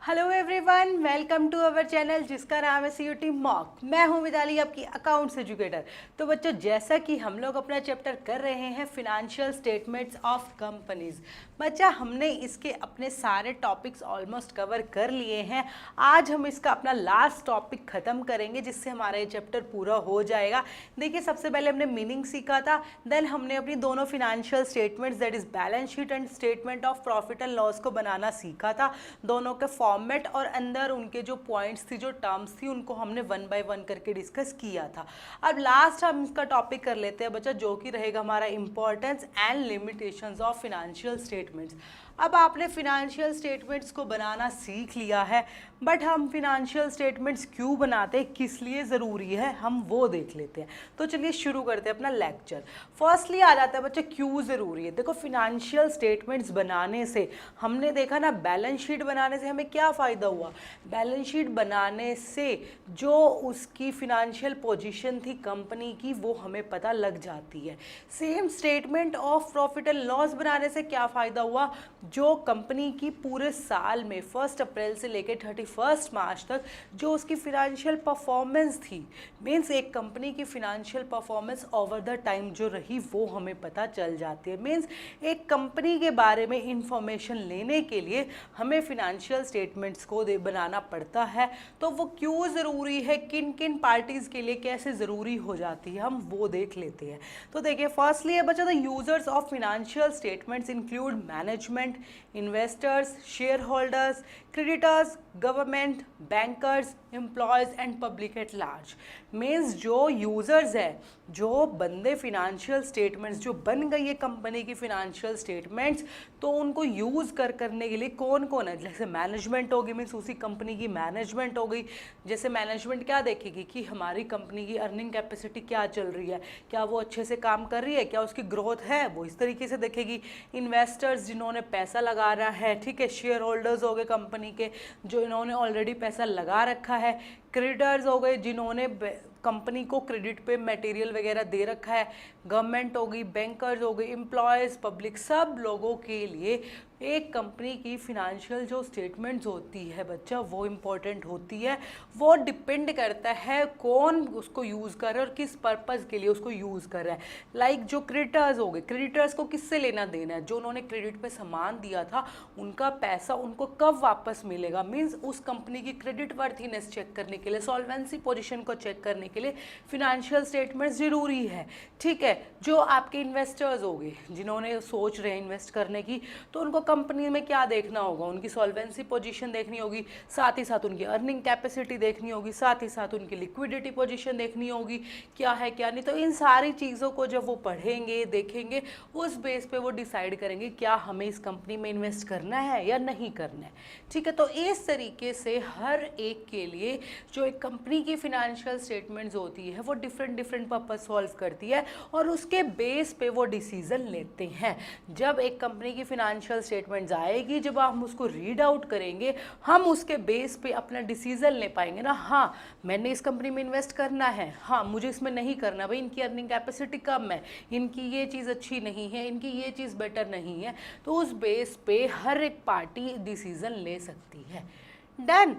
Hello everyone, welcome to our channel जिसका नाम है सीयूटी मॉक। मैं हूं मिताली, आपकी अकाउंट्स एजुकेटर। तो बच्चों, जैसा कि हम लोग अपना चैप्टर कर रहे हैं फिनेंशियल स्टेटमेंट्स ऑफ कंपनीज, बच्चा हमने इसके अपने सारे टॉपिक्स ऑलमोस्ट कवर कर लिए हैं। आज हम इसका अपना लास्ट टॉपिक ख़त्म करेंगे जिससे हमारा ये चैप्टर पूरा हो जाएगा। देखिए, सबसे पहले हमने मीनिंग सीखा था, देन हमने अपनी दोनों financial statements that is balance sheet and statement of profit and loss को बनाना सीखा था। दोनों के फॉर्मेट और अंदर उनके जो पॉइंट्स थी, जो टर्म्स थी, उनको हमने वन बाय वन करके डिस्कस किया था। अब लास्ट हम इसका टॉपिक कर लेते हैं बच्चा, जो कि रहेगा हमारा importance and limitations of financial statements. अब आपने फिनेंशियल स्टेटमेंट्स को बनाना सीख लिया है, बट हम फिनेंशियल स्टेटमेंट्स क्यों बनाते हैं, किस लिए ज़रूरी है, हम वो देख लेते हैं। तो चलिए शुरू करते हैं अपना लेक्चर। फर्स्टली आ जाता है बच्चे क्यों ज़रूरी है। देखो, फिनेंशियल स्टेटमेंट्स बनाने से हमने देखा ना, बैलेंस शीट बनाने से हमें क्या फ़ायदा हुआ। बैलेंस शीट बनाने से जो उसकी फिनेंशियल पोजीशन थी कंपनी की, वो हमें पता लग जाती है। Same statement of profit and loss बनाने से क्या फ़ायदा हुआ, जो कंपनी की पूरे साल में 1 अप्रैल से लेकर 31 मार्च तक जो उसकी फिनेंशियल परफॉर्मेंस थी, मीन्स एक कंपनी की financial performance over the time जो रही, वो हमें पता चल जाती है। मीन्स एक कंपनी के बारे में इंफॉर्मेशन लेने के लिए हमें फिनेंशियल स्टेटमेंट्स को बनाना पड़ता है। तो वो क्यों ज़रूरी है, किन किन पार्टीज़ के लिए कैसे ज़रूरी हो जाती है, हम वो देख लेते हैं। तो देखिए, फर्स्टली है बच्चा, the users of financial statements include management, investors, shareholders, creditors, government, bankers, employees and public at large। Means जो यूजर्स है, जो बंदे फिनेंशियल स्टेटमेंट्स जो बन गई है कंपनी की फिनेंशियल स्टेटमेंट्स, तो उनको यूज़ करने के लिए कौन कौन है। जैसे मैनेजमेंट होगी, मीन्स उसी कंपनी की मैनेजमेंट हो गई। जैसे मैनेजमेंट क्या देखेगी कि हमारी कंपनी की अर्निंग कैपेसिटी क्या चल रही है, क्या वो अच्छे से काम कर रही है, क्या उसकी ग्रोथ है, वो इस तरीके से देखेगी। इन्वेस्टर्स जिन्होंने पैसा लगा रहा है, ठीक है, शेयर होल्डर्स हो गए कंपनी के, जो इन्होंने ऑलरेडी पैसा लगा रखा है। क्रेडिटर्स हो गए, जिन्होंने कंपनी को क्रेडिट पे मटेरियल वगैरह दे रखा है। गवर्नमेंट हो गई, बैंकर्स हो गए, एम्प्लॉयज़, पब्लिक, सब लोगों के लिए एक कंपनी की फिनेंशियल जो स्टेटमेंट्स होती है बच्चा, वो इम्पॉर्टेंट होती है। वो डिपेंड करता है कौन उसको यूज़ कर रहा है और किस पर्पज़ के लिए उसको यूज़ कर रहा है। लाइक जो क्रेडिटर्स हो गए, क्रेडिटर्स को किससे लेना देना है, जो उन्होंने क्रेडिट पे सामान दिया था, उनका पैसा उनको कब वापस मिलेगा। मीन्स उस कंपनी की क्रेडिट वर्थीनेस चेक करने के लिए, सॉल्वेंसी पोजीशन को चेक करने के लिए फिनेंशियल स्टेटमेंट्स ज़रूरी है। ठीक है, जो आपके इन्वेस्टर्स हो गए, जिन्होंने सोच रहे हैं इन्वेस्ट करने की, तो उनको कंपनी में क्या देखना होगा, उनकी सॉल्वेंसी पोजीशन देखनी होगी, साथ ही साथ उनकी अर्निंग कैपेसिटी देखनी होगी, साथ ही साथ उनकी लिक्विडिटी पोजीशन देखनी होगी, क्या है क्या नहीं। तो इन सारी चीज़ों को जब वो पढ़ेंगे, देखेंगे, उस बेस पे वो डिसाइड करेंगे क्या हमें इस कंपनी में इन्वेस्ट करना है या नहीं करना है। ठीक है, तो इस तरीके से हर एक के लिए जो एक कंपनी की फिनेंशियल स्टेटमेंट्स होती है, वो डिफरेंट पर्पस सॉल्व करती है और उसके बेस पे वो डिसीजन लेते हैं। जब एक कंपनी की फिनेंशियल स्टेटमेंट्स आएगी, जब हम उसको रीड आउट करेंगे, हम उसके बेस पे अपना डिसीजन ले पाएंगे ना। हाँ, मैंने इस कंपनी में इन्वेस्ट करना है, हाँ मुझे इसमें नहीं करना, भाई इनकी अर्निंग कैपेसिटी कम है, इनकी ये चीज़ अच्छी नहीं है, इनकी ये चीज़ बेटर नहीं है। तो उस बेस पे हर एक पार्टी डिसीजन ले सकती है। डन।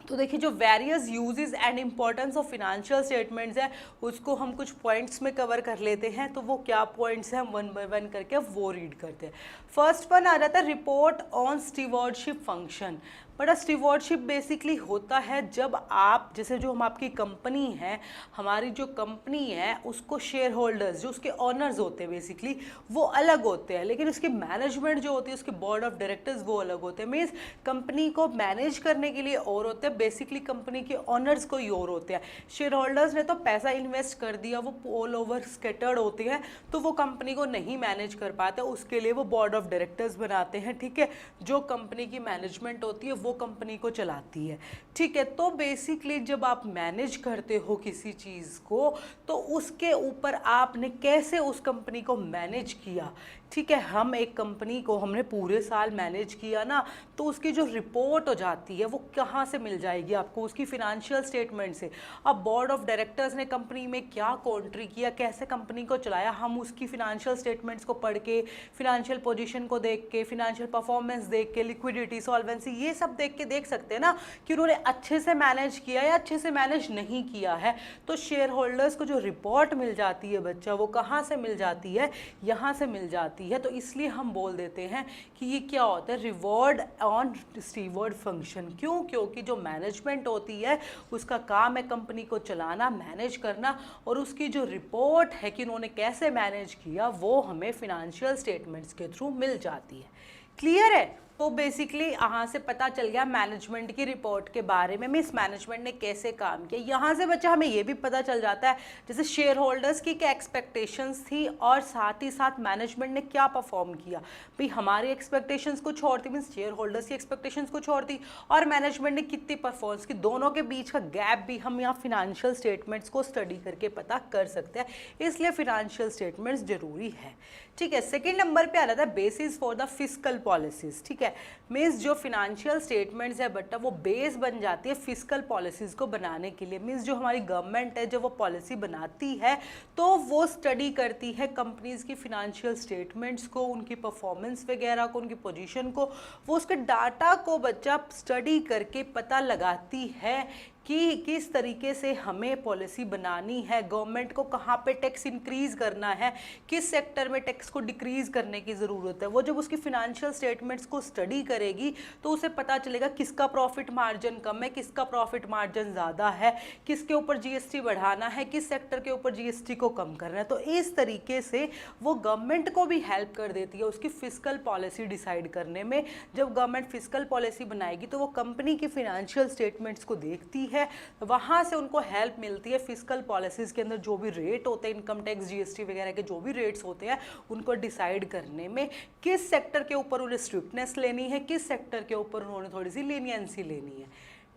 तो देखिए, जो various uses and importance of financial statements है, उसको हम कुछ पॉइंट्स में कवर कर लेते हैं। तो वो क्या पॉइंट्स हैं, हम वन बाय वन करके वो रीड करते हैं। फर्स्ट वन आ जाता है रिपोर्ट ऑन स्टीवर्डशिप फंक्शन। बड़ा स्टीवर्डशिप बेसिकली होता है जब आप, जैसे जो हम आपकी कंपनी है, हमारी जो कंपनी है, उसको शेयर होल्डर्स, जो उसके ऑनर्स होते हैं बेसिकली, वो अलग होते हैं, लेकिन उसकी मैनेजमेंट जो होती है, उसके बोर्ड ऑफ डायरेक्टर्स वो अलग होते हैं। मीन्स कंपनी को मैनेज करने के लिए और होते हैं, बेसिकली कंपनी के ऑनर्स कोई और होते हैं। शेयर होल्डर्स ने तो पैसा इन्वेस्ट कर दिया, वो ऑल ओवर स्कैटर्ड होते हैं, तो वो कंपनी को नहीं मैनेज कर पाते, उसके लिए वो बोर्ड ऑफ डायरेक्टर्स बनाते हैं। ठीक है, जो कंपनी की मैनेजमेंट होती है वो कंपनी को चलाती है। ठीक है, तो बेसिकली जब आप मैनेज करते हो किसी चीज़ को, तो उसके ऊपर आपने कैसे उस कंपनी को मैनेज किया, ठीक है, हम एक कंपनी को हमने पूरे साल मैनेज किया ना, तो उसकी जो रिपोर्ट हो जाती है वो कहाँ से मिल जाएगी आपको? उसकी फिनेंशियल स्टेटमेंट से। अब बोर्ड ऑफ डायरेक्टर्स ने कंपनी में क्या कॉन्ट्री किया, कैसे कंपनी को चलाया, हम उसकी फिनेंशियल स्टेटमेंट्स को पढ़ के, फिनेंशियल पोजीशन को देख के, फिनेंशियल परफॉर्मेंस देख के, लिक्विडिटी, सॉल्वेंसी, ये सब देख के देख सकते हैं ना कि उन्होंने अच्छे से मैनेज किया या अच्छे से मैनेज नहीं किया है। तो शेयर होल्डर्स को जो रिपोर्ट मिल जाती है बच्चा, वो कहाँ से मिल जाती है? यहाँ से मिल जाती है। तो इसलिए हम बोल देते हैं कि ये क्या होता है? Reward on steward function. क्यों? क्योंकि जो मैनेजमेंट होती है उसका काम है कंपनी को चलाना, मैनेज करना, और उसकी जो रिपोर्ट है कि उन्होंने कैसे मैनेज किया वो हमें फिनेंशियल स्टेटमेंट्स के थ्रू मिल जाती है। क्लियर है? तो बेसिकली यहाँ से पता चल गया मैनेजमेंट की रिपोर्ट के बारे में, मिस मैनेजमेंट ने कैसे काम किया। यहाँ से बच्चा हमें ये भी पता चल जाता है जैसे शेयर होल्डर्स की क्या एक्सपेक्टेशंस थी और साथ ही साथ मैनेजमेंट ने क्या परफॉर्म किया। भाई हमारी एक्सपेक्टेशंस कुछ और थी, मीन्स शेयर होल्डर्स की एक्सपेक्टेशंस कुछ और थी, और मैनेजमेंट ने कितनी परफॉर्मेंस की, दोनों के बीच का गैप भी हम यहाँ फिनेंशियल स्टेटमेंट्स को स्टडी करके पता कर सकते हैं। इसलिए फिनेंशियल स्टेटमेंट्स जरूरी है। ठीक है, सेकेंड नंबर पे आ रहा था basis for the fiscal policies. ठीक है, मीन्स जो फिनेंशियल स्टेटमेंट्स है बट्टा वो बेस बन जाती है फिस्कल पॉलिसीज को बनाने के लिए। मीन्स जो हमारी गवर्नमेंट है, जो वो पॉलिसी बनाती है तो वो स्टडी करती है कंपनीज की फिनेंशियल स्टेटमेंट्स को, उनकी परफॉर्मेंस वगैरह को, उनकी पोजीशन को, वो उसके डाटा को बच्चा स्टडी करके पता लगाती है कि किस तरीके से हमें पॉलिसी बनानी है, गवर्नमेंट को कहाँ पे टैक्स इंक्रीज करना है, किस सेक्टर में टैक्स को डिक्रीज करने की ज़रूरत है। वो जब उसकी फिनेंशियल स्टेटमेंट्स को स्टडी करेगी तो उसे पता चलेगा किसका प्रॉफिट मार्जिन कम है, किसका प्रॉफिट मार्जिन ज़्यादा है, किसके ऊपर जीएसटी बढ़ाना है, किस सेक्टर के ऊपर जीएसटी को कम करना है। तो इस तरीके से वो गवर्नमेंट को भी हेल्प कर देती है उसकी फिस्कल पॉलिसी डिसाइड करने में। जब गवर्नमेंट फिस्कल पॉलिसी बनाएगी तो वो कंपनी की फिनेंशियल स्टेटमेंट्स को देखती है, वहां से उनको हेल्प मिलती है फिस्कल पॉलिसीज के अंदर जो भी रेट होते हैं, इनकम टैक्स, जीएसटी वगैरह के जो भी रेट्स होते हैं, उनको डिसाइड करने में किस सेक्टर के ऊपर उन्हें स्ट्रिक्टनेस लेनी है, किस सेक्टर के ऊपर उन्होंने थोड़ी सी लीनियंसी लेनी है।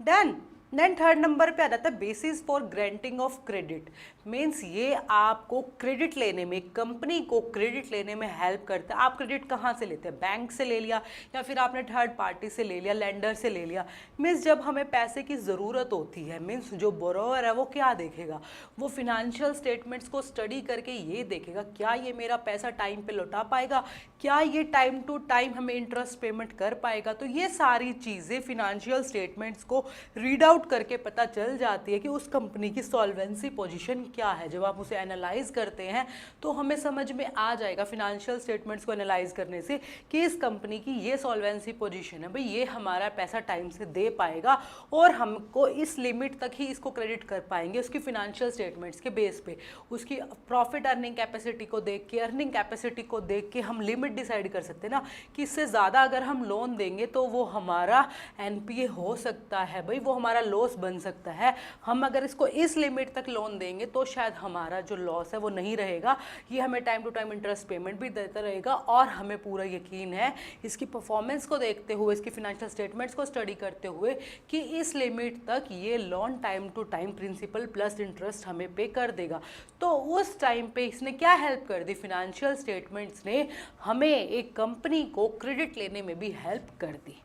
डन। देन थर्ड नंबर पे आ जाता है basis for granting of credit. Means ये आपको क्रेडिट लेने में, कंपनी को क्रेडिट लेने में हेल्प करता है। आप क्रेडिट कहाँ से लेते हैं? बैंक से ले लिया या फिर आपने थर्ड पार्टी से ले लिया, लेंडर से ले लिया। मीन्स जब हमें पैसे की ज़रूरत होती है, मीन्स जो बोरोवर है वो क्या देखेगा? वो फिनेंशियल स्टेटमेंट्स को स्टडी करके ये देखेगा क्या ये मेरा पैसा टाइम पे लौटा पाएगा, क्या ये टाइम टू टाइम हमें इंटरेस्ट पेमेंट कर पाएगा। तो ये सारी चीज़ें फिनेंशियल स्टेटमेंट्स को रीड आउट करके पता चल जाती है कि उस कंपनी की सॉल्वेंसी पोजीशन क्या है। जब आप उसे एनालाइज करते हैं तो हमें समझ में आ जाएगा फिनेंशियल स्टेटमेंट्स को एनालाइज करने से कि इस कंपनी की ये सॉल्वेंसी पोजीशन है, भाई ये हमारा पैसा टाइम से दे पाएगा और हमको इस लिमिट तक ही इसको क्रेडिट कर पाएंगे उसकी फिनेंशियल स्टेटमेंट्स के बेस पे। उसकी प्रॉफिट अर्निंग कैपेसिटी को देख के, अर्निंग कैपेसिटी को देख के हम लिमिट डिसाइड कर सकते हैं ना कि इससे ज़्यादा अगर हम लोन देंगे तो वो हमारा एनपीए हो सकता है, भाई वो हमारा लॉस बन सकता है। हम अगर इसको इस लिमिट तक लोन देंगे तो शायद हमारा जो लॉस है वो नहीं रहेगा, ये हमें time to time interest payment भी देता रहेगा और हमें पूरा यकीन है इसकी परफॉर्मेंस को देखते हुए, इसकी फिनेंशियल स्टेटमेंट्स को स्टडी करते हुए कि इस लिमिट तक ये loan time to time principal plus interest हमें पे कर देगा। तो उस टाइम पे इसने क्या हेल्प कर दी? फिनेंशियल स्टेटमेंट्स ने हमें एक कंपनी को क्रेडिट लेने में भी हेल्प कर दी।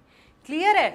क्लियर है?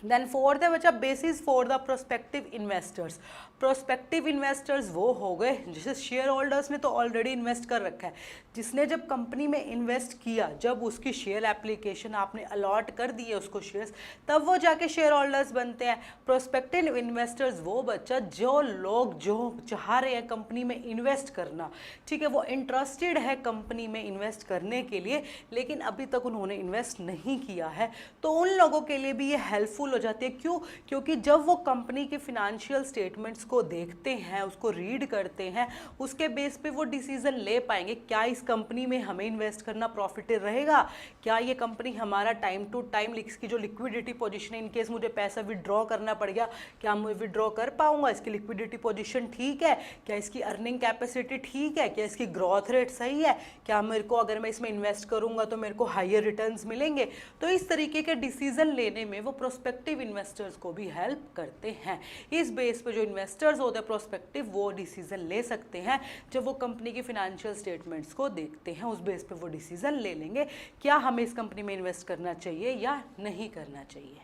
देन फोर्थ है बच्चा basis for the prospective investors. Prospective investors वो हो गए जैसे शेयर होल्डर्स ने तो ऑलरेडी इन्वेस्ट कर रखा है, जिसने जब कंपनी में इन्वेस्ट किया, जब उसकी शेयर एप्लीकेशन आपने अलॉट कर दी है उसको शेयर्स, तब वो जाके शेयर होल्डर्स बनते हैं। प्रोस्पेक्टिव इन्वेस्टर्स वो बच्चा जो लोग जो चाह रहे हैं कंपनी में इन्वेस्ट करना, ठीक है, वो इंटरेस्टेड है कंपनी में इन्वेस्ट करने के लिए लेकिन अभी तक उन्होंने इन्वेस्ट नहीं किया है, तो उन लोगों के लिए भी ये हेल्पफुल हो जाती है। क्यों? क्योंकि जब वो कंपनी के फिनेंशियल स्टेटमेंट्स को देखते हैं, उसको रीड करते हैं, उसके बेस पे वो डिसीजन ले पाएंगे क्या इस कंपनी में हमें इन्वेस्ट करना प्रॉफिटेबल रहेगा, क्या ये कंपनी हमारा टाइम टू टाइम इसकी जो लिक्विडिटी पोजीशन है, इनकेस मुझे पैसा विड्रॉ करना पड़ गया क्या मैं विड्रॉ कर पाऊंगा, इसकी लिक्विडिटी पोजीशन ठीक है, क्या इसकी अर्निंग कैपेसिटी ठीक है, क्या इसकी ग्रोथ रेट सही है, क्या मेरे को अगर मैं इसमें इन्वेस्ट करूंगा तो मेरे को हायर रिटर्न्स मिलेंगे। तो इस तरीके के डिसीजन लेने में वो प्रोस्पेक्टिव प्रोस्पेक्टिव इन्वेस्टर्स को भी हेल्प करते हैं। इस बेस पे जो इन्वेस्टर्स होते हैं प्रोस्पेक्टिव, वो डिसीजन ले सकते हैं जब वो कंपनी की फाइनेंशियल स्टेटमेंट्स को देखते हैं, उस बेस पे वो डिसीजन ले लेंगे क्या हमें इस कंपनी में इन्वेस्ट करना चाहिए या नहीं करना चाहिए।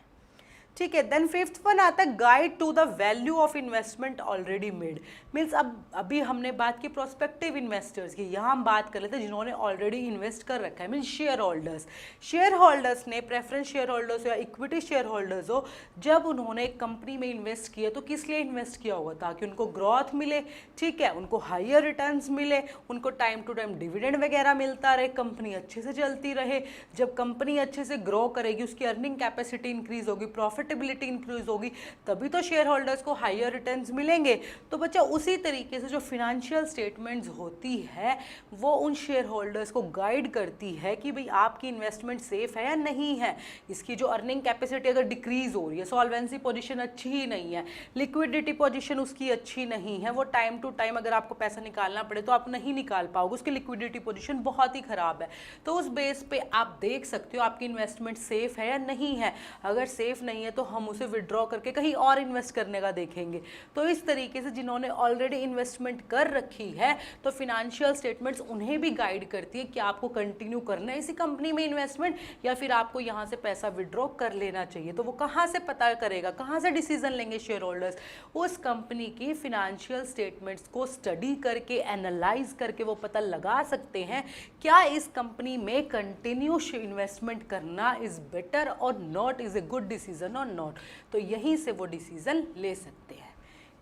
ठीक है, देन फिफ्थ वन आता है guide to the value of investment already made. Means अब अभी हमने बात की प्रोस्पेक्टिव इन्वेस्टर्स की, यहाँ हम बात कर लेते हैं जिन्होंने ऑलरेडी इन्वेस्ट कर रखा है, means share holders. Share holders ने, प्रेफरेंस शेयर होल्डर्स या इक्विटी शेयर होल्डर्स हो, जब उन्होंने एक कंपनी में इन्वेस्ट किया तो किस लिए इन्वेस्ट किया होगा? ताकि उनको ग्रोथ मिले, ठीक है, उनको हायर रिटर्न्स मिले, उनको टाइम टू टाइम डिविडेंड वगैरह मिलता रहे, कंपनी अच्छे से चलती रहे। जब कंपनी अच्छे से ग्रो करेगी, उसकी अर्निंग कैपेसिटी इंक्रीज होगी, प्रॉफिटेबिलिटी इंक्रीज होगी, तभी तो शेयर होल्डर्स को हायर रिटर्न्स मिलेंगे। तो बच्चा उसी तरीके से जो फिनेंशियल स्टेटमेंट्स होती है वो उन शेयर होल्डर्स को गाइड करती है कि भाई आपकी इन्वेस्टमेंट सेफ है या नहीं है। इसकी जो अर्निंग कैपेसिटी अगर डिक्रीज हो रही है, सॉल्वेंसी पोजीशन अच्छी ही नहीं है, लिक्विडिटी पोजीशन उसकी अच्छी नहीं है, वो टाइम टू टाइम अगर आपको पैसा निकालना पड़े तो आप नहीं निकाल पाओगे, उसकी लिक्विडिटी पोजीशन बहुत ही खराब है, तो उस बेस पे आप देख सकते हो आपकी इन्वेस्टमेंट सेफ है या नहीं है। अगर सेफ नहीं है तो हम उसे विड्रॉ करके कहीं और इन्वेस्ट करने का देखेंगे। तो इस तरीके से जिन्होंने ऑलरेडी इन्वेस्टमेंट कर रखी है तो फिनेंशियल स्टेटमेंट्स उन्हें भी गाइड करती है कि आपको कंटिन्यू करना है इसी कंपनी में इन्वेस्टमेंट या फिर आपको यहाँ से पैसा विड्रॉ कर लेना चाहिए। तो वो कहाँ से पता करेगा, कहाँ से डिसीजन लेंगे शेयर होल्डर्स? उस कंपनी की फिनेंशियल स्टेटमेंट्स को स्टडी करके, एनालाइज करके वो पता लगा सकते हैं क्या इस कंपनी में कंटिन्यू इन्वेस्टमेंट करना इज बेटर और not, is a good decision और नॉट। तो यहीं से वो डिसीजन ले सकते हैं।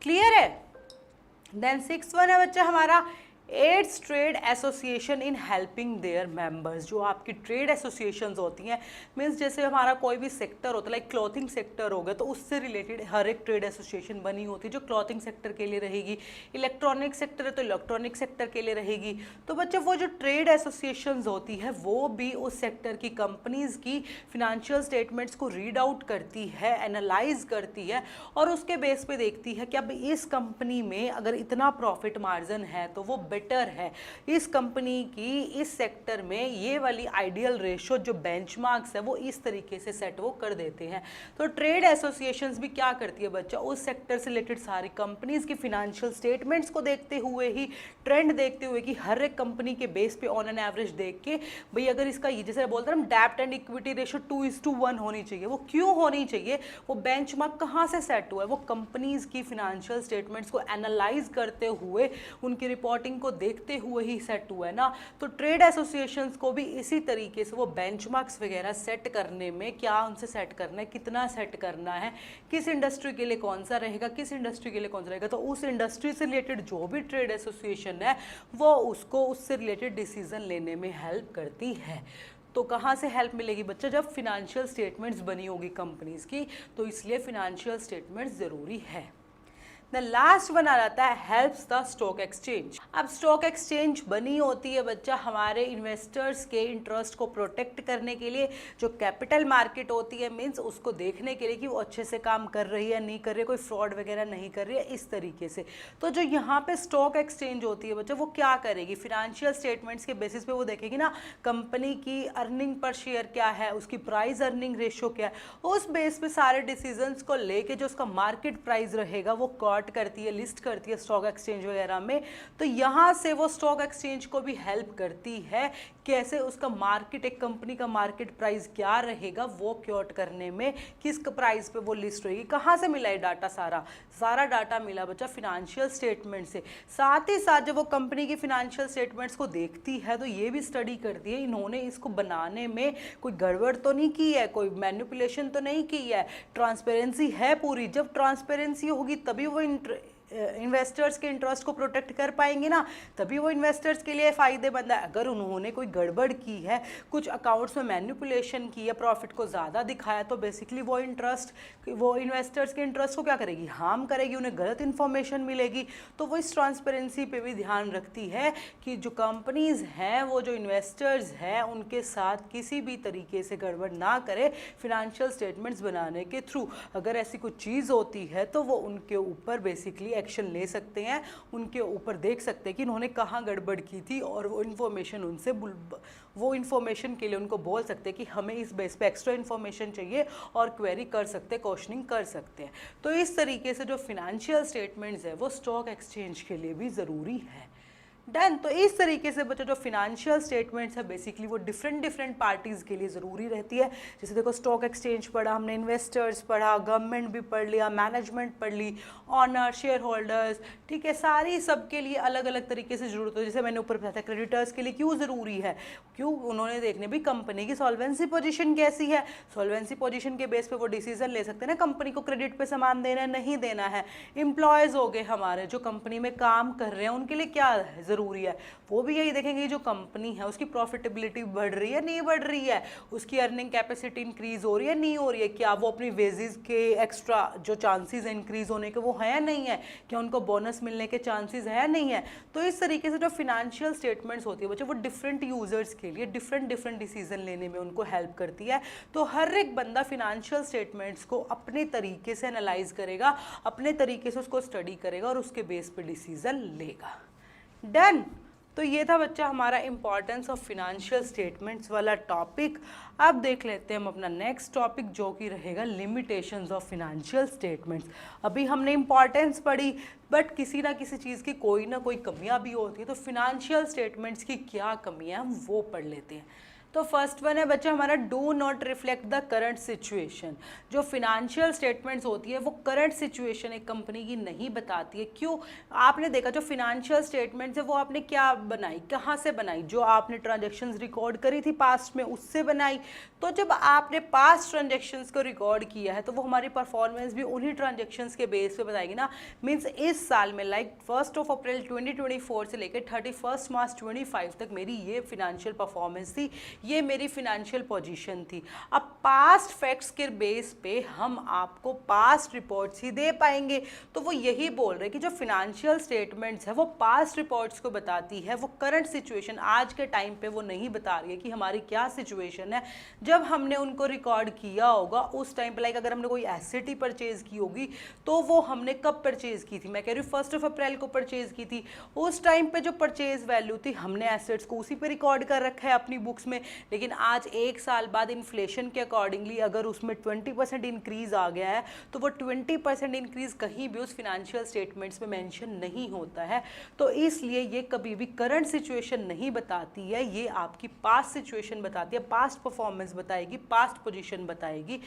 क्लियर है? देन सिक्स वन है बच्चा हमारा aids trade association in helping their members. जो आपकी ट्रेड एसोसिएशंस होती हैं, मीन्स जैसे हमारा कोई भी सेक्टर होता है, लाइक क्लॉथिंग सेक्टर हो गया, तो उससे रिलेटेड हर एक ट्रेड एसोसिएशन बनी होती है जो क्लॉथिंग सेक्टर के लिए रहेगी। इलेक्ट्रॉनिक सेक्टर है तो इलेक्ट्रॉनिक सेक्टर के लिए रहेगी। तो बच्चे वो जो ट्रेड एसोसिएशंस होती है वो भी उस सेक्टर की कंपनीज की फिनेंशियल स्टेटमेंट्स को रीड आउट करती है, एनालाइज करती है और उसके बेस पे देखती है कि अब इस कंपनी में अगर इतना प्रॉफिट मार्जिन है तो वो बेटर है, इस कंपनी की इस सेक्टर में ये वाली आइडियल रेशो जो बेंचमार्क्स है वो इस तरीके से सेट वो कर देते हैं। तो ट्रेड एसोसिएशंस भी क्या करती है बच्चा, उस सेक्टर से रिलेटेड सारी कंपनीज की फिनेंशियल स्टेटमेंट्स को देखते हुए ही, ट्रेंड देखते हुए कि हर एक कंपनी के बेस पे ऑन एन एवरेज देख के भाई अगर इसका जैसे बोलते हैं हम डेब्ट एंड इक्विटी रेशो 2:1 होनी चाहिए, वो क्यों होनी चाहिए, वो बेंचमार्क कहाँ से सेट हुआ है, वो कंपनीज की फिनेंशियल स्टेटमेंट्स को एनालाइज करते हुए, उनकी रिपोर्टिंग को देखते हुए ही सेट हुआ है ना। तो ट्रेड एसोसिएशंस को भी इसी तरीके से वो बेंचमार्क्स वगैरह सेट करने में, क्या उनसे सेट करना है, कितना सेट करना है, किस इंडस्ट्री के लिए कौन सा रहेगा, किस इंडस्ट्री के लिए कौन सा रहेगा, तो उस इंडस्ट्री से रिलेटेड जो भी ट्रेड एसोसिएशन है वो उसको उससे रिलेटेड डिसीजन लेने में हेल्प करती है। तो कहाँ से हेल्प मिलेगी बच्चा, जब फिनेंशियल स्टेटमेंट्स बनी होगी कंपनीज की, तो इसलिए फिनेंशियल स्टेटमेंट्स जरूरी है। द लास्ट वन आ जाता है हेल्प्स द स्टॉक एक्सचेंज। अब स्टॉक एक्सचेंज बनी होती है बच्चा हमारे इन्वेस्टर्स के इंटरेस्ट को प्रोटेक्ट करने के लिए। जो कैपिटल मार्केट होती है मीन्स उसको देखने के लिए कि वो अच्छे से काम कर रही है, नहीं कर रही है, कोई फ्रॉड वगैरह नहीं कर रही है, इस तरीके से। तो जो यहाँ पे स्टॉक एक्सचेंज होती है बच्चा वो क्या करेगी, फिनेंशियल स्टेटमेंट्स के बेसिस पे वो देखेगी ना कंपनी की अर्निंग पर शेयर क्या है, उसकी प्राइस अर्निंग रेशियो क्या है, उस बेस पे सारे डिसीजंस को लेके जो उसका मार्केट प्राइस रहेगा वो करती है, लिस्ट करती है स्टॉक एक्सचेंज वगैरह में। तो यहाँ से वो स्टॉक एक्सचेंज को भी हेल्प करती है कैसे उसका मार्केट, एक कंपनी का मार्केट प्राइस क्या रहेगा वो क्योट करने में, किस प्राइस पे वो लिस्ट रहेगी। कहाँ से मिला ये डाटा, सारा डाटा मिला बच्चा फिनेंशियल स्टेटमेंट से। साथ ही साथ जब वो कंपनी की फिनेंशियल स्टेटमेंट्स को देखती है तो ये भी स्टडी करती है इन्होंने इसको बनाने में कोई गड़बड़ तो नहीं की है, कोई मैनिपुलेशन तो नहीं की है, ट्रांसपेरेंसी है पूरी। जब ट्रांसपेरेंसी होगी तभी वो इन्वेस्टर्स के इंटरेस्ट को प्रोटेक्ट कर पाएंगे ना, तभी वो इन्वेस्टर्स के लिए फ़ायदेमंद है। अगर उन्होंने कोई गड़बड़ की है, कुछ अकाउंट्स में मैनिपुलेशन की है, प्रॉफिट को ज़्यादा दिखाया, तो बेसिकली वो इन्वेस्टर्स के इंटरेस्ट को क्या करेगी, हार्म करेगी, उन्हें गलत इन्फॉर्मेशन मिलेगी। तो वो इस ट्रांसपेरेंसी पे भी ध्यान रखती है कि जो कंपनीज़ हैं, वो जो इन्वेस्टर्स हैं, उनके साथ किसी भी तरीके से गड़बड़ ना करे फिनेंशियल स्टेटमेंट्स बनाने के थ्रू। अगर ऐसी कोई चीज़ होती है तो वो उनके ऊपर बेसिकली एक्शन ले सकते हैं, उनके ऊपर देख सकते हैं कि उन्होंने कहाँ गड़बड़ की थी, और वो इन्फॉर्मेशन के लिए उनको बोल सकते हैं कि हमें इस बेस पे एक्स्ट्रा इन्फॉर्मेशन चाहिए, और क्वेरी कर सकते हैं, क्वेश्चनिंग कर सकते हैं। तो इस तरीके से जो फिनेंशियल स्टेटमेंट्स है वो स्टॉक एक्सचेंज के लिए भी ज़रूरी है। डन। तो इस तरीके से बच्चों जो फिनेंशियल स्टेटमेंट्स है बेसिकली वो डिफरेंट पार्टीज़ के लिए ज़रूरी रहती है। जैसे देखो स्टॉक एक्सचेंज पढ़ा हमने, इन्वेस्टर्स पढ़ा, गवर्नमेंट भी पढ़ लिया, मैनेजमेंट पढ़ ली, ऑनर, शेयर होल्डर्स, ठीक है, सारी सबके लिए अलग अलग तरीके से ज़रूरत है। जैसे मैंने ऊपर बताया क्रेडिटर्स के लिए क्यों ज़रूरी है, क्यों उन्होंने देखने भी कंपनी की सॉल्वेंसी पोजीशन कैसी है, सॉल्वेंसी पोजीशन के बेस पे वो डिसीजन ले सकते हैं ना कंपनी को क्रेडिट पे सामान देना है नहीं देना है। एम्प्लॉयज़ हो गए हमारे जो कंपनी में काम कर रहे हैं, उनके लिए क्या है ज़रूरी है, वो भी यही देखेंगे जो कंपनी है उसकी प्रॉफिटेबिलिटी बढ़ रही है नहीं बढ़ रही है, उसकी अर्निंग कैपेसिटी इंक्रीज हो रही है नहीं हो रही है, क्या वो अपनी वेजेस के एक्स्ट्रा जो चांसेस है इंक्रीज होने के वो है नहीं है, क्या उनको बोनस मिलने के चांसेस है नहीं है। तो इस तरीके से जो फिनेंशियल स्टेटमेंट्स होती है बच्चों वो डिफरेंट यूजर्स के लिए डिफरेंट डिसीजन लेने में उनको हेल्प करती है। तो हर एक बंदा फिनेंशियल स्टेटमेंट्स को अपने तरीके से एनालाइज करेगा, अपने तरीके से उसको स्टडी करेगा और उसके बेस पे डिसीजन लेगा। डन। तो ये था बच्चा हमारा इंपॉर्टेंस ऑफ फिनेंशियल स्टेटमेंट्स वाला टॉपिक। अब देख लेते हैं हम अपना नेक्स्ट टॉपिक जो कि रहेगा लिमिटेशंस ऑफ फिनेंशियल स्टेटमेंट्स। अभी हमने इंपॉर्टेंस पढ़ी, बट किसी ना किसी चीज़ की कोई ना कोई कमियां भी होती है, तो फिनेंशियल स्टेटमेंट्स की क्या कमियां हम वो पढ़ लेते हैं। तो फर्स्ट वन है बच्चा हमारा do not reflect the current situation. जो फिनेंशियल स्टेटमेंट्स होती है वो करंट सिचुएशन एक कंपनी की नहीं बताती है। क्यों? आपने देखा जो फिनेंशियल स्टेटमेंट्स है वो आपने क्या बनाई, कहाँ से बनाई, जो आपने ट्रांजेक्शन्स रिकॉर्ड करी थी पास्ट में उससे बनाई। तो जब आपने पास्ट ट्रांजेक्शन्स को रिकॉर्ड किया है तो वो हमारी परफॉर्मेंस भी उन्हीं ट्रांजेक्शन्स के बेस पे बताएगी ना। मीन्स इस साल में लाइक 1 अप्रैल 2024 से लेकर 31 मार्च 2025 तक मेरी ये फिनेंशियल परफॉर्मेंस थी, ये मेरी फिनेंशियल पोजीशन थी। अब पास्ट फैक्ट्स के बेस पे हम आपको पास्ट रिपोर्ट्स ही दे पाएंगे। तो वो यही बोल रहे हैं कि जो फिनेंशियल स्टेटमेंट्स है वो पास्ट रिपोर्ट्स को बताती है, वो करंट सिचुएशन आज के टाइम पे वो नहीं बता रही है कि हमारी क्या सिचुएशन है। जब हमने उनको रिकॉर्ड किया होगा उस टाइम पे, लाइक अगर हमने कोई एसेट ही परचेज की होगी तो वो हमने कब परचेज की थी, मैं कह रही हूँ 1 अप्रैल को परचेज की थी। उस टाइम पे जो परचेज वैल्यू थी हमने एसेट्स को उसी पे रिकॉर्ड कर रखा है अपनी बुक्स में। लेकिन आज 1 साल बाद इन्फ्लेशन के अकॉर्डिंगली अगर उसमें 20% इंक्रीज आ गया है तो वो 20% इंक्रीज कहीं भी उस फिनेंशियल स्टेटमेंट्स में मेंशन नहीं होता है। तो इसलिए ये कभी भी करंट सिचुएशन नहीं बताती है, ये आपकी पास्ट सिचुएशन बताती है, पास्ट परफॉर्मेंस बताएगी, पास्ट पोजीशन बताएगी।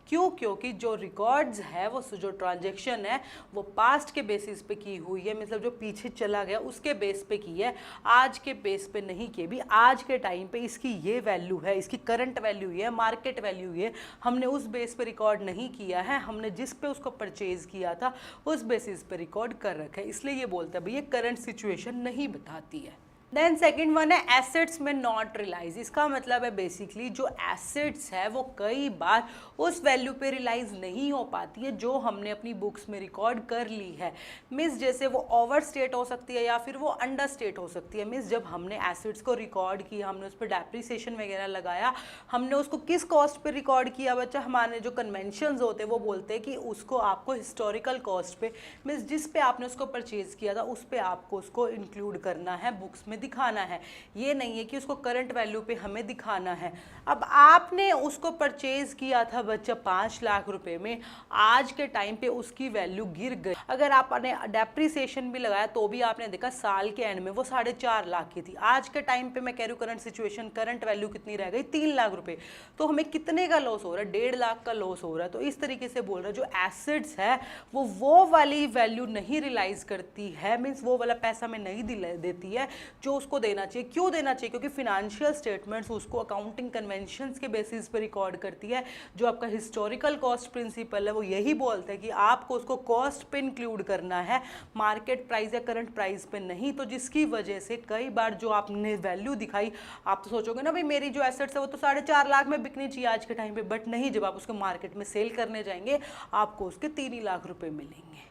क्यों? क्योंकि जो रिकॉर्ड्स है वो जो ट्रांजैक्शन है वो पास्ट के बेसिस पे की हुई है, मतलब जो पीछे चला गया उसके बेस पे की है, आज के बेस पे नहीं की भी। आज के टाइम पे इसकी ये वैल्यू है, इसकी करंट वैल्यू है, मार्केट वैल्यू है, हमने उस बेस पे रिकॉर्ड नहीं किया है, हमने जिस पे उसको परचेज किया था उस बेसिस पे रिकॉर्ड कर रखा है। इसलिए ये बोलता है भाई ये करंट सिचुएशन नहीं बताती है। देन सेकेंड वन है एसेट्स में नॉट रिलाइज। इसका मतलब है बेसिकली जो एसेट्स है वो कई बार उस वैल्यू पे रिलाइज नहीं हो पाती है जो हमने अपनी बुक्स में रिकॉर्ड कर ली है। मीन्स जैसे वो ओवर स्टेट हो सकती है या फिर वो अंडर स्टेट हो सकती है। मीन्स जब हमने एसेट्स को रिकॉर्ड किया, हमने उस पर डेप्रिसिएशन वगैरह लगाया, हमने उसको किस कॉस्ट पे रिकॉर्ड किया बच्चा, हमारे जो कन्वेंशंस होते हैं वो बोलते हैं कि उसको आपको हिस्टोरिकल कॉस्ट पे, मीन्स जिस पे आपने उसको परचेज किया था उस पे आपको उसको इंक्लूड करना है, बुक्स में दिखाना है। ये नहीं है कि उसको करंट वैल्यू पे हमें दिखाना है। अब आपने उसको परचेज किया था बच्चा 5 लाख रुपए में, आज के टाइम पे उसकी वैल्यू गिर गई। अगर आपने डेप्रिसिएशन भी लगाया तो भी आपने देखा साल के एंड में वो 4.5 लाख की थी। आज के टाइम पे मैं कह रही हूँ करंट सिचुएशन, करंट वैल्यू कितनी रह गई, 3 लाख रुपए। तो हमें कितने का लॉस हो रहा है, 1.5 लाख का लॉस हो रहा है। तो इस तरीके से बोल रहा है जो एसेट्स है वो वाली वैल्यू नहीं रियलाइज करती है, मीन्स वो वाला पैसा में नहीं देती है जो उसको देना चाहिए। क्यों देना चाहिए? क्योंकि फिनेंशियल स्टेटमेंट्स उसको अकाउंटिंग कन्वेंशंस के बेसिस पे रिकॉर्ड करती है। जो आपका हिस्टोरिकल कॉस्ट प्रिंसिपल है वो यही बोलता है कि आपको उसको कॉस्ट पे इंक्लूड करना है, मार्केट प्राइस या करंट प्राइस पे नहीं। तो जिसकी वजह से कई बार जो आपने वैल्यू दिखाई, आप तो सोचोगे ना भाई मेरी जो एसेट्स है वो तो 4.5 लाख में बिकनी चाहिए आज के टाइम पे, बट नहीं, जब आप उसको मार्केट में सेल करने जाएंगे आपको उसके 3 लाख रुपए मिलेंगे।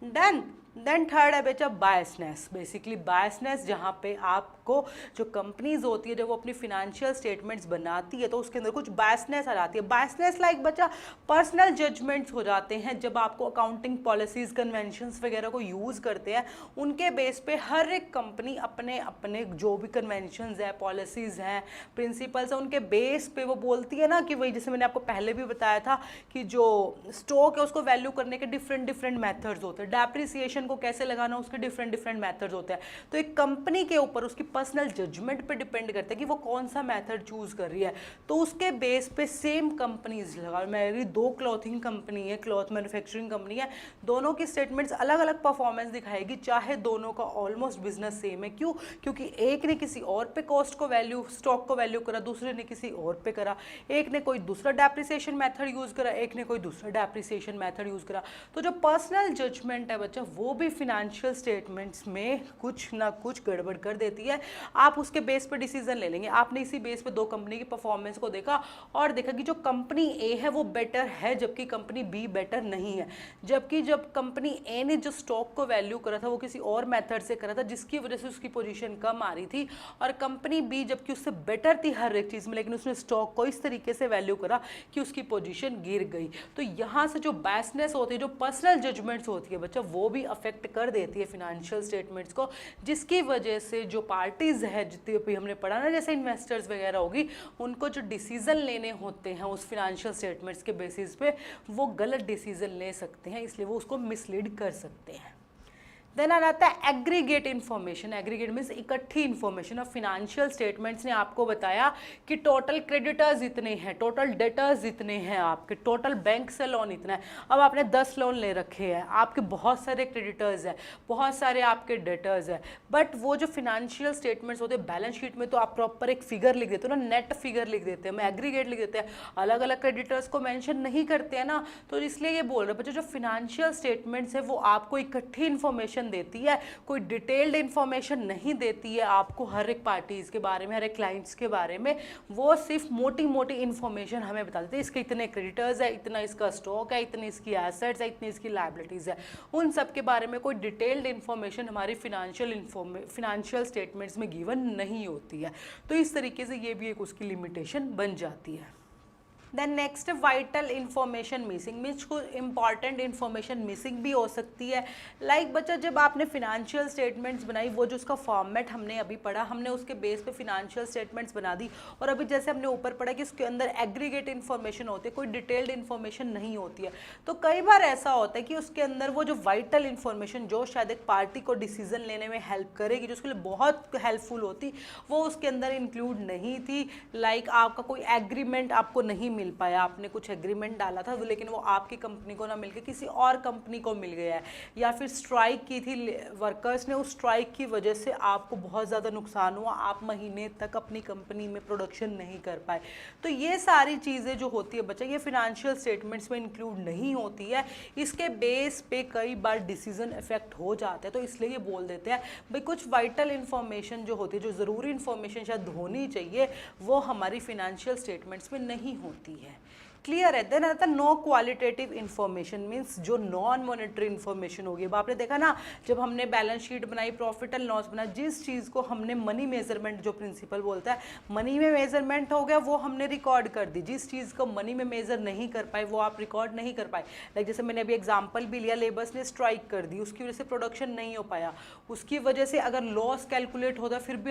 डन। देन थर्ड है बेटा बायसनेस। बेसिकली बायसनेस जहाँ पे आपको जो कंपनीज होती है जब वो अपनी फिनेंशियल स्टेटमेंट्स बनाती है तो उसके अंदर कुछ बायसनेस आ जाती है। बायसनेस लाइक बच्चा पर्सनल जजमेंट्स हो जाते हैं जब आपको अकाउंटिंग पॉलिसीज कन्वेंशंस वगैरह को यूज़ करते हैं उनके बेस पे हर एक कंपनी अपने अपने जो भी कन्वेंशंस है, पॉलिसीज़ हैं, प्रिंसिपल्स हैं, उनके बेस पे वो बोलती है ना कि वही जैसे मैंने आपको पहले भी बताया था कि जो स्टॉक है उसको वैल्यू करने के डिफरेंट डिफरेंट मेथड्स होते हैं, डेप्रिसिएशन को कैसे लगाना उसके डिफरेंट डिफरेंट मेथड्स होते हैं। तो एक कंपनी के ऊपर उसकी पर्सनल जजमेंट पे डिपेंड करता है कि वो कौन सा मेथड चूज कर रही है। तो उसके बेस पे सेम कंपनीज लगा, मेरी दो क्लॉथिंग कंपनी है, क्लॉथ मैन्युफैक्चरिंग कंपनी है, दोनों की स्टेटमेंट्स अलग अलग परफॉर्मेंस दिखाएगी चाहे दोनों का ऑलमोस्ट बिजनेस सेम है। क्यों? क्योंकि एक ने किसी और पे कॉस्ट को वैल्यू, स्टॉक को वैल्यू करा, दूसरे ने किसी और पे करा, एक ने कोई दूसरा डेप्रिसिएशन मेथड यूज करा, एक ने कोई दूसरा डेप्रिसिएशन मेथड यूज करा। तो जो पर्सनल जजमेंट है बच्चा वो भी फिनेंशियल स्टेटमेंट्स में कुछ ना कुछ गड़बड़ कर देती है। आप उसके बेस पे डिसीजन ले लेंगे। आपने इसी बेस पे दो कंपनी की परफॉर्मेंस को देखा और देखा कि जो कंपनी ए है वो बेटर है जबकि कंपनी बी बेटर नहीं है। जबकि जब कंपनी ए ने जो स्टॉक को वैल्यू करा था वो किसी और मेथड से करा था जिसकी वजह से उसकी पोजीशन कम आ रही थी, और कंपनी बी जबकि उससे बेटर थी हर एक चीज़ में लेकिन उसने स्टॉक को इस तरीके से वैल्यू करा कि उसकी पोजीशन गिर गई। तो यहाँ से जो बायसनेस होती है, जो पर्सनल जजमेंट्स होती है बच्चा, वो भी अफेक्ट कर देती है फिनेंशियल स्टेटमेंट्स को, जिसकी वजह से जो पार्टीज है, जितनी भी हमने पढ़ा ना जैसे इन्वेस्टर्स वगैरह होगी, उनको जो डिसीजन लेने होते हैं उस फिनेंशियल स्टेटमेंट्स के बेसिस पे वो गलत डिसीजन ले सकते हैं, इसलिए वो उसको मिसलीड कर सकते हैं। देन आता है एग्रीगेट इन्फॉर्मेशन। एग्रीगेट मीन्स इकट्ठी इन्फॉर्मेशन। और फिनेंशियल स्टेटमेंट्स ने आपको बताया कि टोटल क्रेडिटर्स इतने हैं, टोटल डेटर्स इतने हैं, आपके टोटल बैंक से लोन इतना है। अब आपने 10 लोन ले रखे हैं, आपके बहुत सारे क्रेडिटर्स हैं, बहुत सारे आपके डेटर्स हैं, बट वो जो फिनेंशियल स्टेटमेंट्स होते हैं बैलेंस शीट में तो आप प्रॉपर एक फिगर लिख देते हो ना, नेट फिगर लिख देते हैं, हम एग्रीगेट लिख देते हैं, अलग अलग क्रेडिटर्स को मेंशन नहीं करते हैं ना। तो इसलिए ये बोल रहे हैं बच्चों जो फिनेंशियल स्टेटमेंट्स है वो आपको इकट्ठी इन्फॉर्मेशन देती है, कोई डिटेल्ड इंफॉर्मेशन नहीं देती है आपको हर एक पार्टीज के बारे में, हर एक क्लाइंट्स के बारे में। वो सिर्फ मोटी मोटी इंफॉर्मेशन हमें बता देती है, इसके इतने क्रेडिटर्स है, इतना इसका स्टॉक है, इतनी इसकी एसेट्स है, इतनी इसकी लायबिलिटीज है। उन सब के बारे में कोई डिटेल्ड इंफॉर्मेशन हमारी फिनेंशियल स्टेटमेंट्स में गिवन नहीं होती है। तो इस तरीके से ये भी एक उसकी लिमिटेशन बन जाती है। Then next vital information missing, means कुछ इंपॉर्टेंट इन्फॉर्मेशन मिसिंग भी हो सकती है। लाइक बच्चा जब आपने फिनेंशियल स्टेटमेंट्स बनाई, वो जो उसका फॉर्मेट हमने अभी पढ़ा, हमने उसके बेस पे फिनेंशियल स्टेटमेंट्स बना दी, और अभी जैसे हमने ऊपर पढ़ा कि उसके अंदर एग्रीगेट इन्फॉर्मेशन होती है, कोई डिटेल्ड इन्फॉर्मेशन नहीं होती है। तो कई बार ऐसा होता है कि उसके अंदर वो जो वाइटल इन्फॉर्मेशन जो शायद एक पार्टी को डिसीजन लेने में हेल्प करेगी, जो उसके लिए बहुत हेल्पफुल होती, वो उसके अंदर इंक्लूड नहीं थी। लाइक आपका कोई एग्रीमेंट आपको नहीं मिल पाया, आपने कुछ एग्रीमेंट डाला था लेकिन वो आपकी कंपनी को ना मिलके किसी और कंपनी को मिल गया है, या फिर स्ट्राइक की थी वर्कर्स ने, उस स्ट्राइक की वजह से आपको बहुत ज़्यादा नुकसान हुआ, आप महीने तक अपनी कंपनी में प्रोडक्शन नहीं कर पाए। तो ये सारी चीज़ें जो होती है बच्चा, ये फिनेंशियल स्टेटमेंट्स में इंक्लूड नहीं होती है। इसके बेस पे कई बार डिसीजन इफेक्ट हो जाते हैं, तो इसलिए ये बोल देते हैं भाई कुछ वाइटल इन्फॉर्मेशन जो होती है, जो ज़रूरी इन्फॉर्मेशन शायद होनी चाहिए, वो हमारी फिनेंशियल स्टेटमेंट्स में नहीं होती है। क्लियर है। देन आता है नो क्वालिटेटिव इन्फॉर्मेशन, मीन्स जो नॉन मॉनेटरी इन्फॉर्मेशन होगी। अब आपने देखा ना जब हमने बैलेंस शीट बनाई, प्रॉफिट एंड लॉस बनाया, जिस चीज़ को हमने मनी मेजरमेंट जो प्रिंसिपल बोलता है, मनी में मेजरमेंट हो गया, वो हमने रिकॉर्ड कर दी। जिस चीज़ को मनी में मेजर नहीं कर पाए वो आप रिकॉर्ड नहीं कर पाए। लाइक जैसे मैंने अभी एग्जाम्पल भी लिया, लेबर्स ने स्ट्राइक कर दी, उसकी वजह से प्रोडक्शन नहीं हो पाया, उसकी वजह से अगर लॉस कैलकुलेट होता फिर भी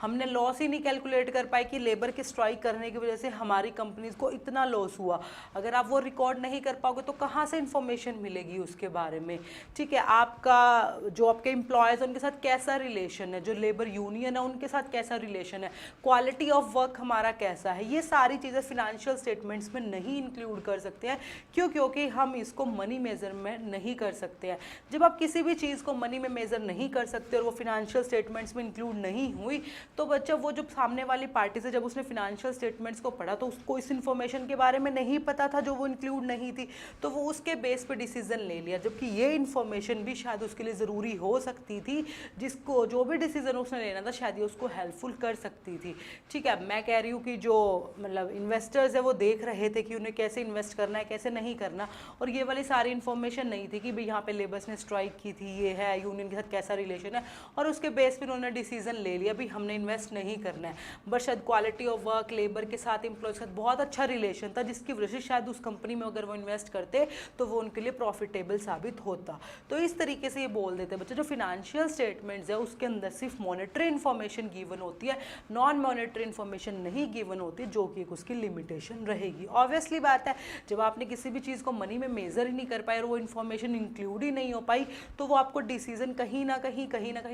हमने लॉस ही नहीं कैलकुलेट कर पाए कि लेबर के स्ट्राइक करने की वजह से हमारी कंपनीज को इतना लॉस हुआ। अगर आप वो रिकॉर्ड नहीं कर पाओगे तो कहाँ से इंफॉर्मेशन मिलेगी उसके बारे में। ठीक है, आपका जो आपके एम्प्लॉयज़ उनके साथ कैसा रिलेशन है, जो लेबर यूनियन है उनके साथ कैसा रिलेशन है, क्वालिटी ऑफ वर्क हमारा कैसा है, ये सारी चीज़ें फिनेंशियल स्टेटमेंट्स में नहीं इंक्लूड कर सकते हैं। क्यों? क्योंकि हम इसको मनी मेजर में नहीं कर सकते हैं। जब आप किसी भी चीज़ को मनी में मेजर नहीं कर सकते और वो फिनेंशियल स्टेटमेंट्स में इंक्लूड नहीं हुई, तो बच्चा वो जो सामने वाली पार्टी से जब उसने फिनेंशियल स्टेटमेंट्स को पढ़ा तो उसको इस इन्फॉर्मेशन के बारे बारे में नहीं पता था जो वो इंक्लूड नहीं थी, तो वो उसके बेस पे डिसीजन ले लिया, जबकि ये इन्फॉर्मेशन भी शायद उसके लिए ज़रूरी हो सकती थी, जिसको जो भी डिसीजन उसने लेना था शायद ये उसको हेल्पफुल कर सकती थी। ठीक है, मैं कह रही हूँ कि जो मतलब इन्वेस्टर्स है वो देख रहे थे कि उन्हें कैसे इन्वेस्ट करना है, कैसे नहीं करना, और ये वाली सारी इन्फॉर्मेशन नहीं थी कि भाई यहाँ पे लेबर्स ने स्ट्राइक की थी, ये है, यूनियन के साथ कैसा रिलेशन है, और उसके बेस पे उन्होंने डिसीजन ले लिया भाई हमने इन्वेस्ट नहीं करना है। बट शायद क्वालिटी ऑफ वर्क, लेबर के साथ, एम्प्लॉयज के साथ बहुत अच्छा रिलेशन था, जिसकी वजह से शायद उस कंपनी में अगर वो इन्वेस्ट करते तो वो उनके लिए प्रॉफिटेबल साबित होता। तो इस तरीके से ये बोल देते बच्चे जो फिनेंशियल स्टेटमेंट्स है उसके अंदर सिर्फ मॉनेटरी इन्फॉर्मेशन गिवन होती है, नॉन मॉनेटरी इन्फॉर्मेशन नहीं गिवन होती, जो कि उसकी लिमिटेशन रहेगी। ऑब्वियसली बात है, जब आपने किसी भी चीज़ को मनी में मेजर ही नहीं कर पाए और वो इन्फॉर्मेशन इंक्लूड ही नहीं हो पाई, तो वो आपको डिसीजन कहीं ना कहीं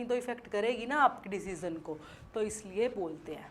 तो इफेक्ट करेगी ना आपके डिसीजन को, तो इसलिए बोलते हैं।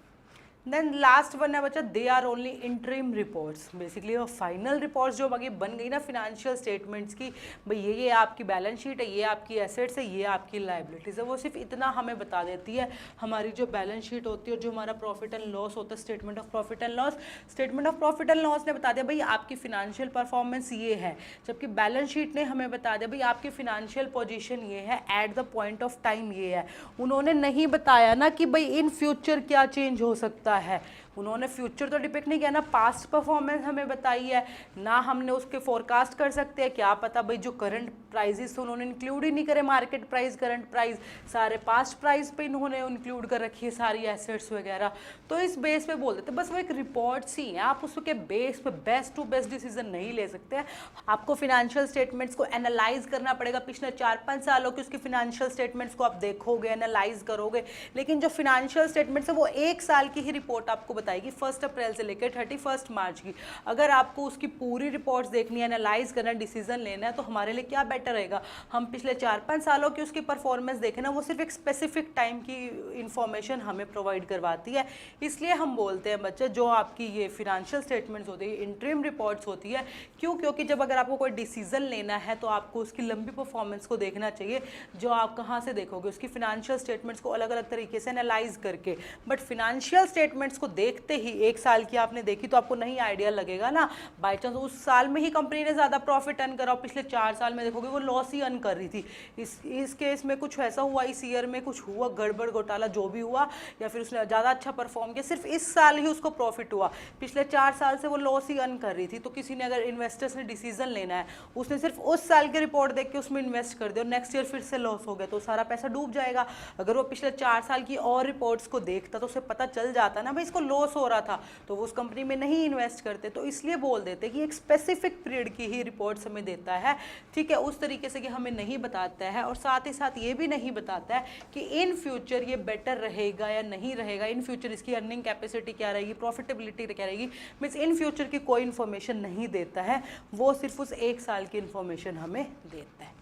देन लास्ट वन है बच्चा, they are only interim reports. Basically वो फाइनल रिपोर्ट्स जो आगे बन गई ना फिनेंशियल स्टेटमेंट्स की, भाई ये आपकी बैलेंस शीट है, ये आपकी एसेट्स है, ये आपकी लाइबिलिटीज़ है, वो सिर्फ इतना हमें बता देती है। हमारी जो बैलेंस शीट होती है और जो हमारा प्रॉफिट एंड लॉस होता है, statement of profit and loss, statement of profit and loss ने बता दिया भाई आपकी फिनेंशियल परफॉर्मेंस ये है, जबकि बैलेंस शीट ने हमें बता दिया भाई आपकी फिनेंशियल पोजीशन ये है at the point of time ये है। उन्होंने नहीं बताया ना कि भाई इन फ्यूचर क्या चेंज हो सकता है, उन्होंने फ्यूचर तो डिपेक्ट नहीं किया ना, पास्ट परफॉर्मेंस हमें बताई है ना, हमने उसके फोरकास्ट कर सकते हैं, क्या पता भाई जो करंट प्राइजेस उन्होंने इंक्लूड ही नहीं करे, मार्केट प्राइस, करंट प्राइस, सारे पास्ट प्राइस पे इन्होंने इंक्लूड कर रखी है सारी एसेट्स वगैरह। तो इस बेस पे बोल देते बस वो एक रिपोर्ट्स ही है, आप उसके बेस पे बेस्ट टू बेस्ट डिसीजन नहीं ले सकते हैं। आपको फिनेंशियल स्टेटमेंट्स को एनालाइज करना पड़ेगा, पिछले 4-5 सालों की उसकी फिनेंशियल स्टेटमेंट्स को आप देखोगे, एनालाइज करोगे, लेकिन जो फिनेंशियल स्टेटमेंट्स है वो 1 साल की ही रिपोर्ट आपको बताएगी, 1 अप्रैल से लेकर 31 मार्च की। अगर आपको उसकी पूरी रिपोर्ट्स देखनी है, एनालाइज करना, डिसीजन लेना है, तो हमारे लिए क्या बेटर रहेगा, हम पिछले 4-5 सालों की उसकी परफॉर्मेंस देखें ना, वो सिर्फ एक स्पेसिफिक टाइम की इंफॉर्मेशन हमें प्रोवाइड करवाती है। इसलिए हम बोलते हैं बच्चे जो आपकी ये फिनेंशियल स्टेटमेंट्स होती है, इंटरिम रिपोर्ट्स होती है, क्यों, क्योंकि जब अगर आपको कोई डिसीजन लेना है तो आपको उसकी लंबी परफॉर्मेंस को देखना चाहिए, जो आप कहाँ से देखोगे, उसकी फिनेंशियल स्टेटमेंट्स को अलग अलग तरीके से एनालाइज करके। बट फिनेंशियल स्टेटमेंट्स को देखते ही 1 साल की आपने देखी तो आपको नहीं आइडिया लगेगा ना, बाई चांस उस साल में ही कंपनी ने ज़्यादा प्रॉफिट अर्न करा, पिछले 4 साल में देखोगे वो लॉस ही अर्न कर रही थी। इस केस में कुछ ऐसा हुआ, इस ईयर में कुछ हुआ, गड़बड़ घोटाला जो भी हुआ, या फिर उसने ज़्यादा अच्छा परफॉर्म किया, सिर्फ इस साल ही उसको प्रॉफिट हुआ, पिछले 4 साल से वो लॉस ही अर्न कर रही थी। तो किसी ने अगर इन्वेस्टर्स ने डिसीजन लेना है, उसने सिर्फ उस साल की रिपोर्ट देख के उसमें इन्वेस्ट कर दिया और नेक्स्ट ईयर फिर से लॉस हो गया तो सारा पैसा डूब जाएगा। अगर वो पिछले 4 साल की और रिपोर्ट्स को देखता तो उसे पता चल जाता ना भाई इसको लॉस हो रहा था, तो वो उस कंपनी में नहीं इन्वेस्ट करते। तो इसलिए बोल देते कि एक स्पेसिफिक पीरियड की ही रिपोर्ट्स हमें देता है, ठीक है, उस तरीके से कि हमें नहीं बताता है, और साथ ही साथ ये भी नहीं बताता है कि इन फ्यूचर ये बेटर रहेगा या नहीं रहेगा, इन फ्यूचर इसकी अर्निंग कैपेसिटी क्या रहेगी, प्रॉफिटेबिलिटी क्या रहेगी, मीन्स इन फ्यूचर की कोई इन्फॉर्मेशन नहीं देता है, वो सिर्फ उस 1 साल की इन्फॉर्मेशन हमें देता है।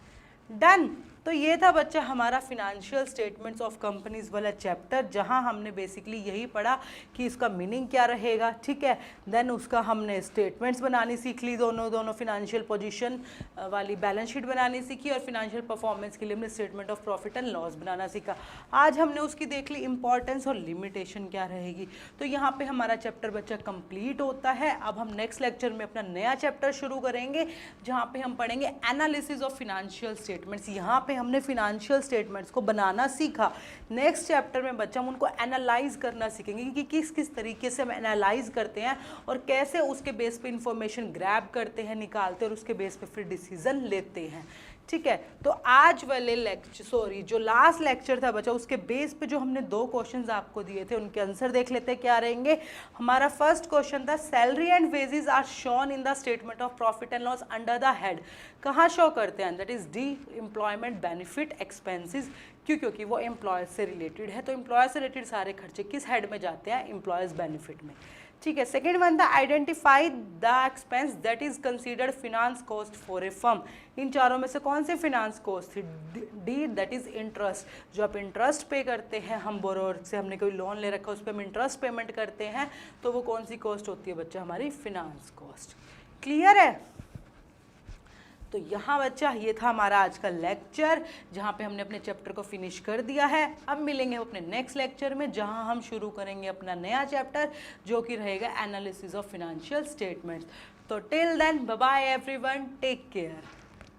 डन। तो ये था बच्चा हमारा फिनेंशियल स्टेटमेंट्स ऑफ कंपनीज वाला चैप्टर, जहां हमने बेसिकली यही पढ़ा कि इसका मीनिंग क्या रहेगा, ठीक है। देन उसका हमने स्टेटमेंट्स बनानी सीख ली, दोनों फिनेंशियल पोजीशन वाली बैलेंस शीट बनानी सीखी, और फिनेंशियल परफॉर्मेंस के लिए हमने statement of profit and loss बनाना सीखा। आज हमने उसकी देख ली इंपॉर्टेंस और लिमिटेशन क्या रहेगी। तो यहाँ पे हमारा चैप्टर बच्चा कंप्लीट होता है। अब हम नेक्स्ट लेक्चर में अपना नया चैप्टर शुरू करेंगे, जहाँ पे हम पढ़ेंगे एनालिसिस ऑफ फिनेंशियल स्टेटमेंट्स। यहाँ पे हमने फिनेंशियल स्टेटमेंट्स को बनाना सीखा। नेक्स्ट चैप्टर में बच्चा हम उनको एनालाइज करना सीखेंगे कि किस किस तरीके से हम एनालाइज करते हैं और कैसे उसके बेस पे इंफॉर्मेशन ग्रैब करते हैं, निकालते हैं और उसके बेस पे फिर डिसीजन लेते हैं, ठीक है। तो आज वाले लेक्चर जो लास्ट लेक्चर था बच्चा, उसके बेस पे जो हमने 2 क्वेश्चंस आपको दिए थे उनके आंसर देख लेते हैं क्या रहेंगे। हमारा फर्स्ट क्वेश्चन था salary and wages are shown in the statement of profit and loss under the head. कहाँ शो करते हैं? That is the employment benefit expenses. क्यों? क्योंकि वो एम्प्लॉयर्स से रिलेटेड है, तो एम्प्लॉयर से रिलेटेड सारे खर्चे किस हेड में जाते हैं? एम्प्लॉयर्स बेनिफिट में, ठीक है। सेकेंड वन था identify the expense that is considered finance cost for a firm. इन चारों में से कौन से फिनांस कॉस्ट थी? D that is interest. जो आप इंटरेस्ट पे करते हैं, हम बोरोअर से हमने कोई लोन ले रखा है उस पर हम इंटरेस्ट पेमेंट करते हैं, तो वो कौन सी कॉस्ट होती है बच्चा? हमारी फिनांस कॉस्ट। क्लियर है? तो यहाँ बच्चा ये था हमारा आज का लेक्चर, जहाँ पे हमने अपने चैप्टर को फिनिश कर दिया है। अब मिलेंगे अपने नेक्स्ट लेक्चर में, जहाँ हम शुरू करेंगे अपना नया चैप्टर, जो कि रहेगा एनालिसिस ऑफ फिनेंशियल स्टेटमेंट्स। तो till then bye bye everyone, take care.